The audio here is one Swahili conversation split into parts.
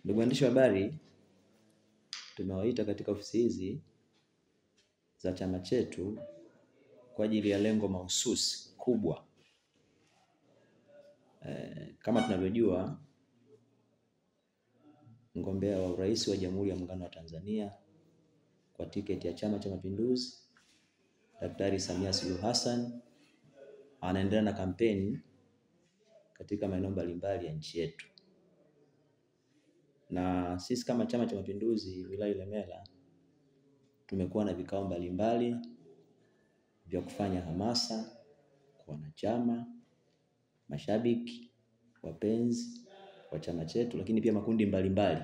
Ndugu waandishi wa habari, tumewaita katika ofisi hizi za chama chetu kwa ajili ya lengo mahususi kubwa. Kama tunavyojua, mgombea wa urais wa Jamhuri ya Muungano wa Tanzania kwa tiketi ya Chama cha Mapinduzi, Daktari Samia Suluhu Hassan anaendelea na kampeni katika maeneo mbalimbali ya nchi yetu. Na sisi kama Chama cha Mapinduzi wilaya Ilemela tumekuwa na vikao mbalimbali vya kufanya hamasa kwa wanachama, mashabiki, wapenzi wa chama chetu, lakini pia makundi mbalimbali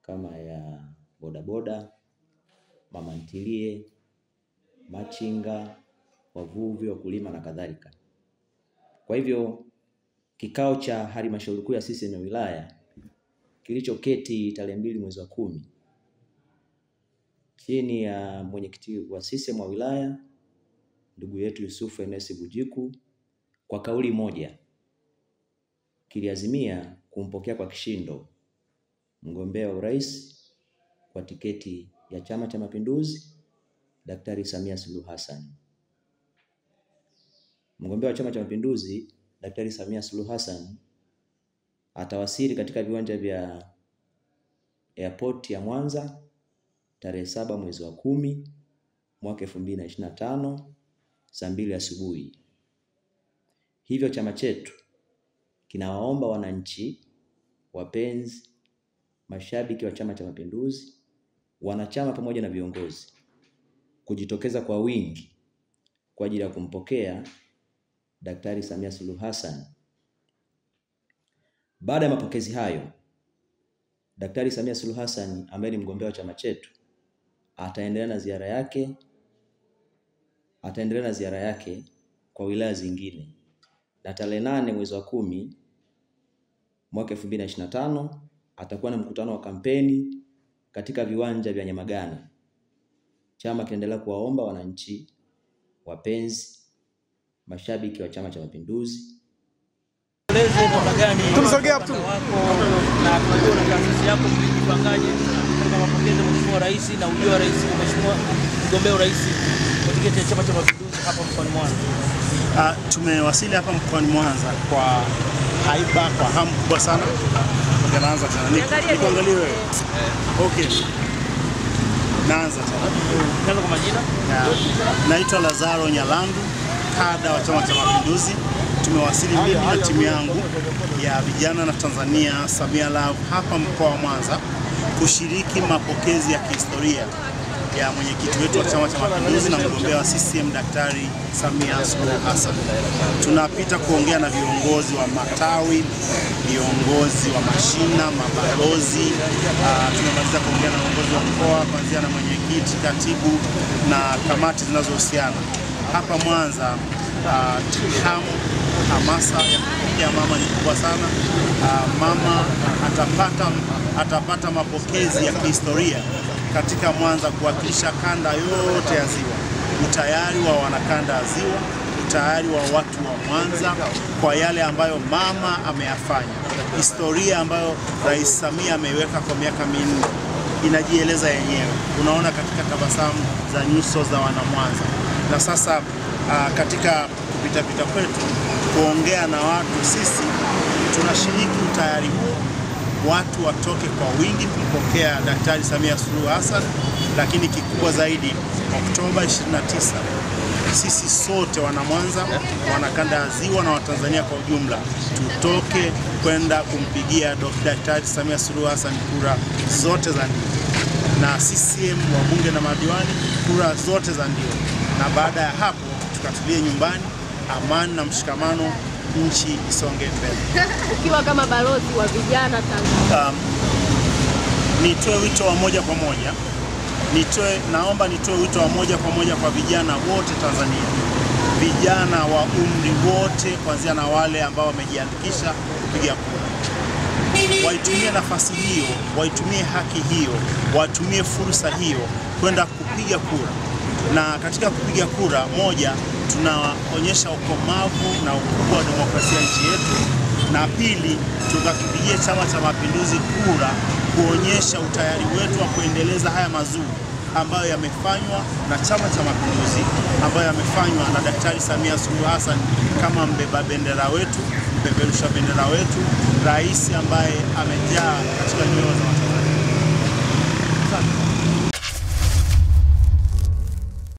kama ya bodaboda, mama ntilie, machinga, wavuvi, wakulima na kadhalika. Kwa hivyo kikao cha halmashauri kuu ya CCM ya wilaya kilichoketi tarehe 2 mwezi wa 10 chini ya mwenyekiti wa CCM wa wilaya ndugu yetu Yusufu Enes Bujiku, kwa kauli moja kiliazimia kumpokea kwa kishindo mgombea wa urais kwa tiketi ya Chama cha Mapinduzi Daktari Samia Suluhu Hassan. Mgombea wa Chama cha Mapinduzi Daktari Samia Suluhu Hassan atawasili katika viwanja vya airport ya Mwanza tarehe 7 mwezi wa 10 mwaka 2025 saa 2 asubuhi. Hivyo chama chetu kinawaomba wananchi, wapenzi, mashabiki wa Chama cha Mapinduzi, wanachama pamoja na viongozi kujitokeza kwa wingi kwa ajili ya kumpokea Daktari Samia Suluhu Hassan. Baada ya mapokezi hayo, Daktari Samia Suluhu Hassan ambaye ni mgombea wa chama chetu ataendelea na ziara yake kwa wilaya zingine. Na tarehe 8 mwezi wa 10 mwaka 2025 atakuwa na mkutano wa kampeni katika viwanja vya Nyamagana. Chama kinaendelea kuwaomba wananchi, wapenzi, mashabiki wa Chama cha Mapinduzi tumsogea tu na tunajua na taasisi yako mlijipangaje katika mapokezi ya Mheshimiwa Rais na ujio wa Rais kwa Mheshimiwa mgombea urais kwa tiketi ya Chama cha Mapinduzi hapa mkoani Mwanza. Tumewasili hapa mkoani Mwanza kwa haiba, kwa hamu kubwa sana. Tunaanza tena. Nikuangalie wewe. Okay. Naanza tena. Neno kwa majina? Naitwa Lazaro Nyalandu, kada wa Chama cha Mapinduzi. Tumewasili mimi na timu yangu ya vijana na Tanzania Samia Love hapa mkoa wa Mwanza kushiriki mapokezi ya kihistoria ya mwenyekiti wetu wa Chama cha Mapinduzi na mgombea wa CCM Daktari Samia Suluhu Hassan. Tunapita kuongea na viongozi wa matawi, viongozi wa mashina, mabalozi. Tumemaliza kuongea na viongozi wa mkoa kuanzia na mwenyekiti, katibu na kamati zinazohusiana. Hapa Mwanza hamasa ya kupokea mama ni kubwa sana. Mama atapata mapokezi ya kihistoria katika Mwanza kuwakilisha kanda yote ya Ziwa. Utayari wa wanakanda ya Ziwa, utayari wa watu wa Mwanza kwa yale ambayo mama ameyafanya. Historia ambayo Rais Samia ameiweka kwa miaka 4 inajieleza yenyewe. Unaona katika tabasamu za nyuso za wana Mwanza. Na sasa katika kupita kwetu kuongea na watu, sisi tunashiriki utayari huo. Watu watoke kwa wingi kumpokea Daktari Samia Suluhu Hassan, lakini kikubwa zaidi Oktoba 29 sisi sote wana Mwanza, wanakanda ya Ziwa na Watanzania kwa ujumla tutoke kwenda kumpigia Daktari Samia Suluhu Hassan kura zote za ndio, na CCM wabunge na madiwani kura zote za ndio, na baada ya hapo tukatulie nyumbani, amani na mshikamano, nchi isonge mbele. Ukiwa kama balozi wa vijana Tanzania, nitoe wito wa moja kwa moja. Naomba nitoe wito wa moja kwa moja kwa vijana wote Tanzania. Vijana wa umri wote kuanzia na wale ambao wamejiandikisha kupiga kura. Waitumie nafasi hiyo, waitumie haki hiyo, watumie fursa hiyo kwenda kupiga kura. Na katika kupiga kura, moja, tunaonyesha ukomavu na ukubwa wa demokrasia nchi yetu. na pili, tukakipigia Chama cha Mapinduzi kura kuonyesha utayari wetu wa kuendeleza haya mazuri ambayo yamefanywa na Chama cha Mapinduzi, ambayo yamefanywa na Daktari Samia Suluhu Hassan kama mbeba bendera wetu, mpeperusha bendera wetu, rais ambaye amejaa katika nyoyo